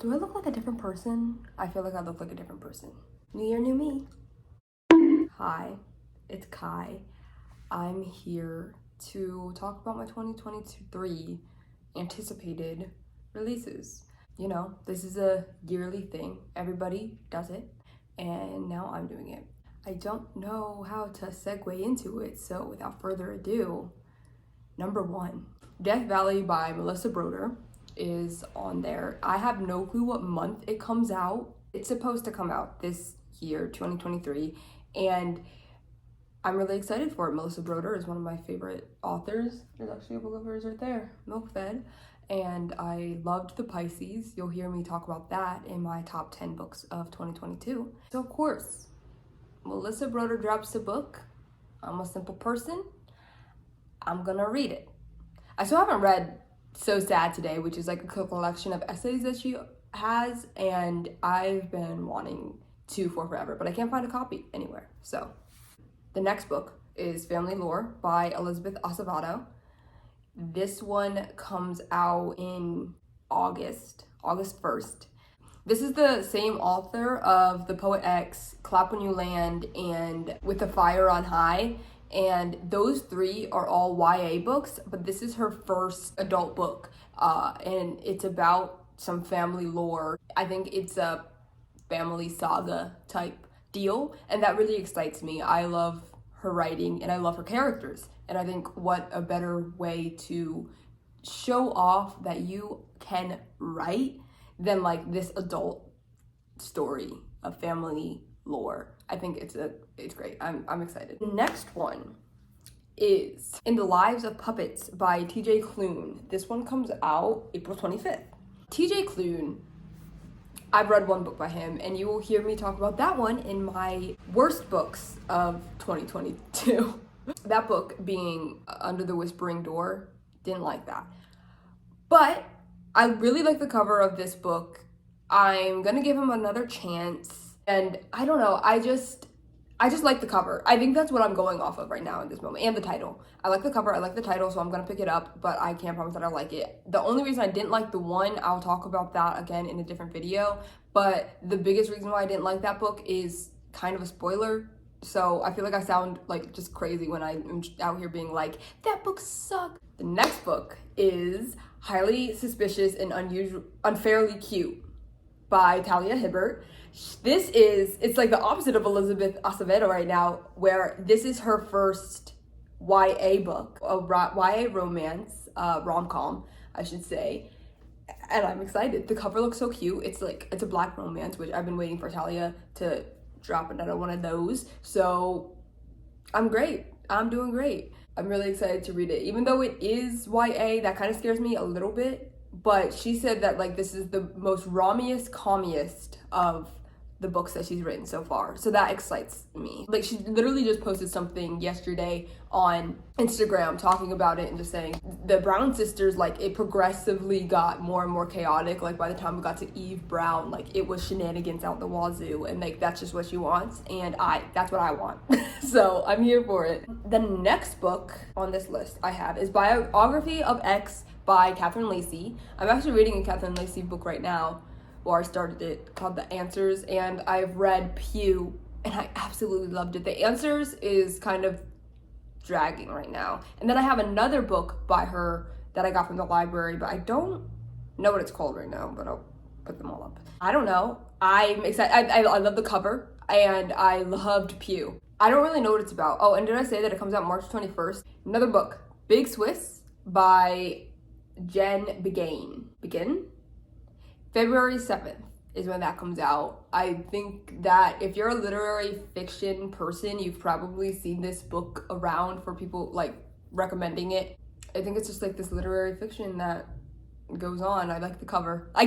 Do I look like a different person? I feel like I look like a different person. New year, new me. Hi, it's Kai. I'm here to talk about my 2023 anticipated releases. You know, this is a yearly thing. Everybody does it, and now I'm doing it. I don't know how to segue into it, so without further ado, number one, Death Valley by Melissa Broder is on there. I have no clue what month it comes out. It's supposed to come out this year, 2023, and I'm really excited for it. Melissa Broder is one of my favorite authors. There's actually a book of hers right there, Milk Fed, and I loved The Pisces. You'll hear me talk about that in my top 10 books of 2022. So of course, Melissa Broder drops a book. I'm a simple person. I'm gonna read it. I still haven't read So Sad Today, which is like a collection of essays that she has, and I've been wanting to for forever, but I can't find a copy anywhere. So the next book is Family Lore by Elizabeth Acevedo. This one comes out in August 1st. This is the same author of The Poet X, Clap When You Land, and With the Fire on High. And those three are all YA books, but this is her first adult book. And it's about some family lore. I think it's a family saga type deal, and that really excites me. I love her writing and I love her characters. And I think what a better way to show off that you can write than like this adult story of family lore. I think it's great. I'm excited. The next one is In the Lives of Puppets by TJ Klune. This one comes out April 25th. TJ Klune, I've read one book by him, and you will hear me talk about that one in my worst books of 2022. That book being Under the Whispering Door, didn't like that. But I really like the cover of this book. I'm gonna give him another chance. And I don't know, I just like the cover. I think that's what I'm going off of right now in this moment, and the title. I like the cover, I like the title, so I'm gonna pick it up, but I can't promise that I like it. The only reason I didn't like the one, I'll talk about that again in a different video, but the biggest reason why I didn't like that book is kind of a spoiler. So I feel like I sound like just crazy when I'm out here being like, that book sucked. The next book is Highly Suspicious and Unfairly Cute by Talia Hibbert. It's like the opposite of Elizabeth Acevedo right now, where this is her first YA book, a YA romance, rom-com, I should say, and I'm excited. The cover looks so cute. It's a black romance, which I've been waiting for Talia to drop another one of those, so I'm doing great. I'm really excited to read it, even though it is YA. That kind of scares me a little bit, but she said that like this is the most rommiest, calmiest of the books that she's written so far, so that excites me. Like, she literally just posted something yesterday on Instagram talking about it and just saying the Brown sisters, like, it progressively got more and more chaotic. Like, by the time we got to Eve Brown, like, it was shenanigans out the wazoo, and like that's just what she wants, and that's what I want. So I'm here for it. The next book on this list I have is Biography of X by Catherine Lacey. I'm actually reading a Catherine Lacey book right now, or I started it, called The Answers, and I've read Pew, and I absolutely loved it. The Answers is kind of dragging right now. And then I have another book by her that I got from the library, but I don't know what it's called right now, but I'll put them all up. I don't know. I'm excited. I love the cover, and I loved Pew. I don't really know what it's about. Oh, and did I say that it comes out March 21st? Another book, Big Swiss by Jen Begin? February 7th is when that comes out. I think that if you're a literary fiction person, you've probably seen this book around for people like recommending it. I think it's just like this literary fiction that goes on. I like the cover. I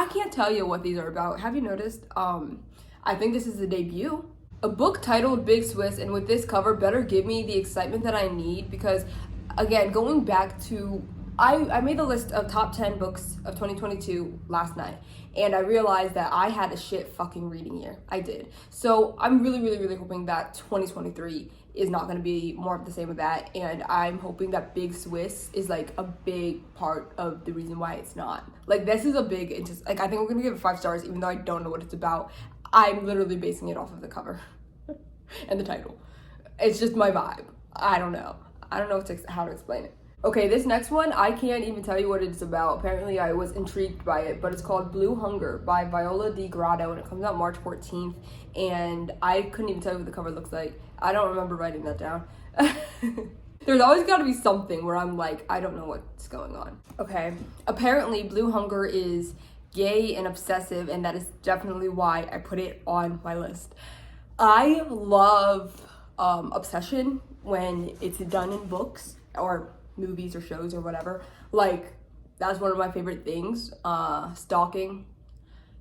can't tell you what these are about. Have you noticed? I think this is the debut. A book titled Big Swiss, and with this cover better give me the excitement that I need, because again, going back to I made the list of top 10 books of 2022 last night, and I realized that I had a shit fucking reading year. I did. So I'm really hoping that 2023 is not going to be more of the same of that, and I'm hoping that Big Swiss is like a big part of the reason why it's not. Like, this is a big, like, I think we're going to give it 5 stars, even though I don't know what it's about. I'm literally basing it off of the cover and the title. It's just my vibe. I don't know how to explain it. Okay, this next one, I can't even tell you what it's about. Apparently, I was intrigued by it, but it's called Blue Hunger by Viola Di Grotto, and it comes out March 14th, and I couldn't even tell you what the cover looks like. I don't remember writing that down. There's always got to be something where I'm like, I don't know what's going on. Okay, apparently Blue Hunger is gay and obsessive, and that is definitely why I put it on my list. I love obsession when it's done in books or movies or shows or whatever. Like, that's one of my favorite things, stalking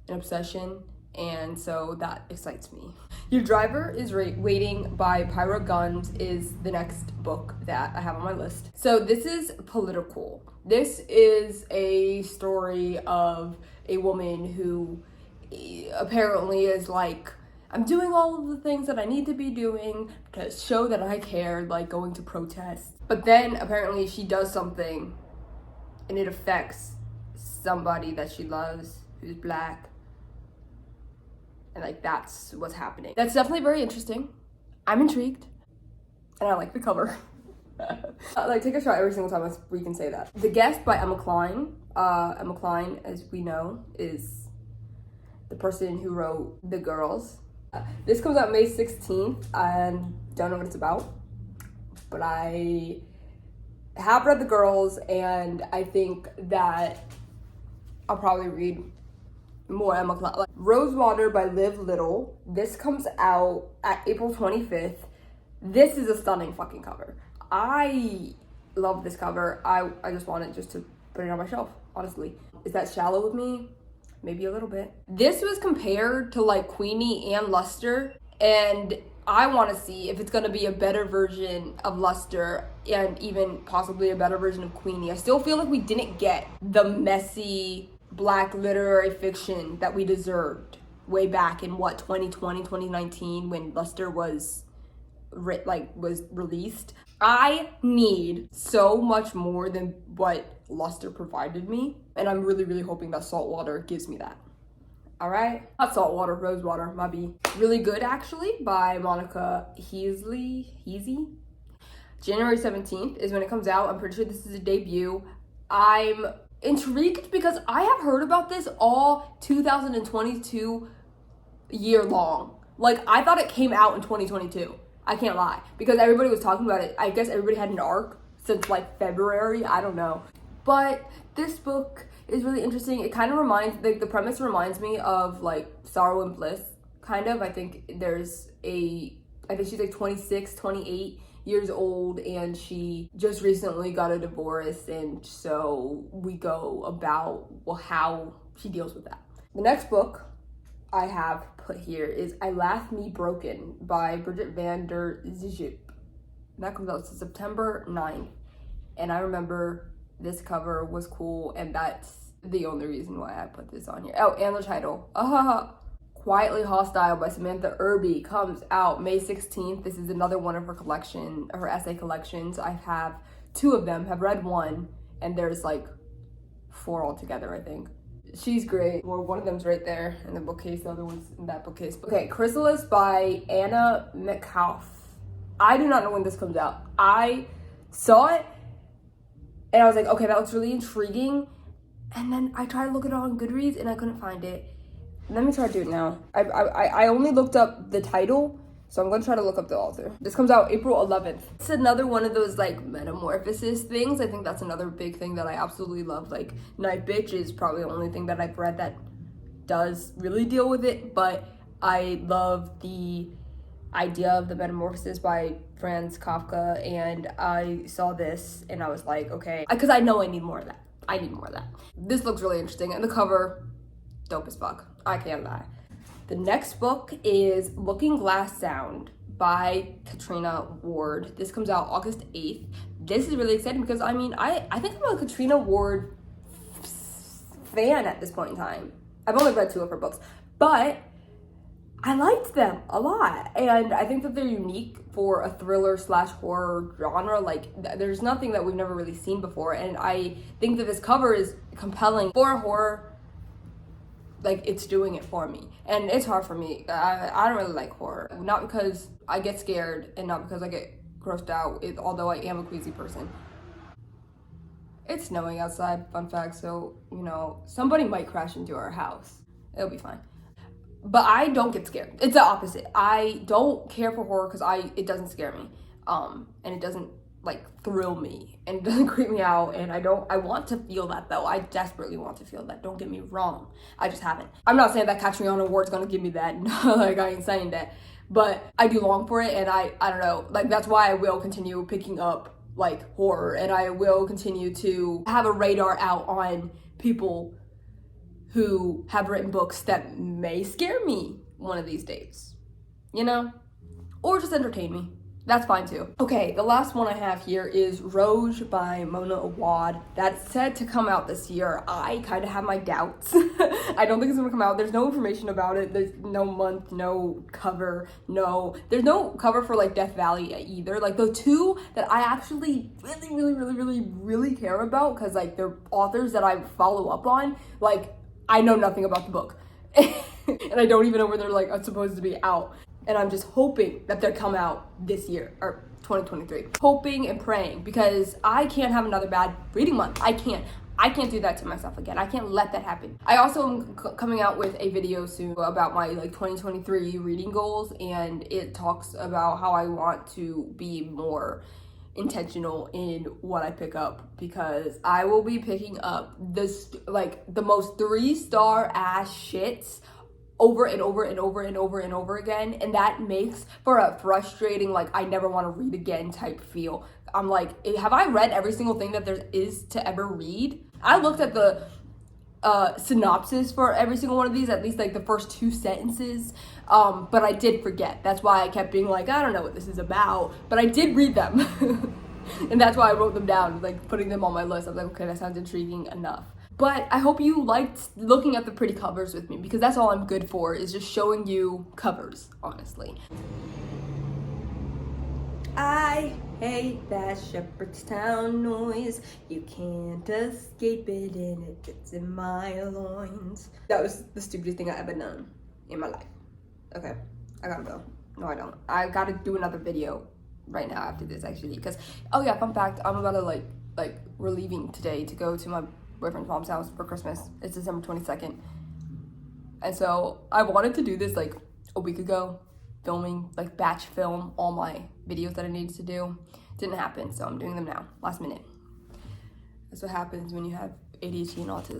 and obsession, and so that excites me. Your Driver is Waiting by Pyra Guns is the next book that I have on my list. So this is political. This is a story of a woman who apparently is like, I'm doing all of the things that I need to be doing to show that I care, like going to protest. But then apparently she does something and it affects somebody that she loves who's black. And like, that's what's happening. That's definitely very interesting. I'm intrigued. And I like the cover. Like, take a shot every single time we can say that. The Guest by Emma Cline. Emma Cline, as we know, is the person who wrote The Girls. This comes out May 16th. I don't know what it's about, but I have read The Girls, and I think that I'll probably read more Emma Cline. Like, Rosewater by Liv Little. This comes out at April 25th. This is a stunning fucking cover. I love this cover. I just want it just to put it on my shelf, honestly. Is that shallow with me? Maybe a little bit. This was compared to like Queenie and Luster, and I want to see if it's going to be a better version of Luster and even possibly a better version of Queenie. I still feel like we didn't get the messy black literary fiction that we deserved way back in 2020, 2019 when Luster was released. I need so much more than what Luster provided me, and I'm really hoping that Saltwater gives me that. All right, not Saltwater, Rosewater, my B. Really Good, actually, by Monica Heasey. January 17th is when it comes out. I'm pretty sure this is a debut. I'm intrigued because I have heard about this all 2022 year long. Like, I thought it came out in 2022. I can't lie, because everybody was talking about it. I guess everybody had an arc since like February, I don't know. But this book is really interesting. It kind of reminds, like, the premise reminds me of like Sorrow and Bliss, kind of. I think she's like 26, 28 years old, and she just recently got a divorce, and so we go about how she deals with that. The next book I have put here is I Laugh Me Broken by Bridget van der Zijp. That comes out September 9th. And I remember this cover was cool, and that's the only reason why I put this on here. Oh, and the title. Quietly Hostile by Samantha Irby comes out May 16th. This is another one of her essay collections. I have 2 of them, have read 1, and there's like 4 altogether, I think. She's great. Well, one of them's right there in the bookcase, the other one's in that bookcase. Okay, Chrysalis by Anna McCauliffe. I do not know when this comes out. I saw it and I was like, okay, that looks really intriguing. And then I tried to look it up on Goodreads and I couldn't find it. Let me try to do it now. I only looked up the title, so I'm gonna try to look up the author. This comes out April 11th. It's another one of those like metamorphosis things. I think that's another big thing that I absolutely love. Like, Night Bitch is probably the only thing that I've read that does really deal with it, but I love the idea of the metamorphosis by Franz Kafka, and I saw this and I was like, okay, because I know I need more of that. This looks really interesting, and the cover, dope as fuck. I can't lie. The next book is Looking Glass Sound by CATRIONA Ward. This comes out August 8th. this is really exciting because I mean, I think I'm a Katrina Ward fan at this point in time. I've only read 2 of her books, but I liked them a lot, and I think that they're unique for a thriller / horror genre. Like, there's nothing that we've never really seen before, and I think that this cover is compelling for horror. Like, it's doing it for me, and it's hard for me. I don't really like horror, not because I get scared and not because I get grossed out, although I am a queasy person. It's snowing outside, fun fact, so, you know, somebody might crash into our house. It'll be fine. But I don't get scared. It's the opposite. I don't care for horror because it doesn't scare me. And it doesn't like thrill me and it doesn't creep me out, and I want to feel that though. I desperately want to feel that. Don't get me wrong. I just haven't. I'm not saying that CATRIONA Ward's gonna give me that. Like, I ain't saying that. But I do long for it, and I don't know. Like, that's why I will continue picking up like horror, and I will continue to have a radar out on people who have written books that may scare me one of these days, you know? Or just entertain me. That's fine too. Okay, the last one I have here is Rouge by Mona Awad. That's said to come out this year. I kind of have my doubts. I don't think it's gonna come out. There's no information about it. There's no month, no cover, there's no cover for like Death Valley either. Like, the 2 that I actually really care about, because like they're authors that I follow up on, like, I know nothing about the book. And I don't even know where they're like supposed to be out. And I'm just hoping that they come out this year, or 2023. Hoping and praying, because I can't have another bad reading month. I can't do that to myself again. I can't let that happen. I also am coming out with a video soon about my like 2023 reading goals, and it talks about how I want to be more intentional in what I pick up, because I will be picking up this like the most 3-star ass shits over and over and over and over and over again, and that makes for a frustrating, like, I never want to read again type feel. I'm like, have I read every single thing that there is to ever read? I looked at the synopsis for every single one of these, at least like the first 2 sentences, but I did forget. That's why I kept being like, I don't know what this is about, but I did read them. And that's why I wrote them down, like putting them on my list. I was like, okay, that sounds intriguing enough. But I hope you liked looking at the pretty covers with me, because that's all I'm good for, is just showing you covers, honestly. I hate that Shepherdstown noise. You can't escape it, and it gets in my loins. That was the stupidest thing I ever done in my life. Okay, I gotta go. No, I don't. I gotta do another video right now after this, actually, because, oh yeah, fun fact, I'm about to we're leaving today to go to my boyfriend's mom's house for Christmas. It's December 22nd. And so I wanted to do this like a week ago, filming, like batch film all my videos that I needed to do. Didn't happen, so I'm doing them now, last minute. That's what happens when you have ADHD and autism.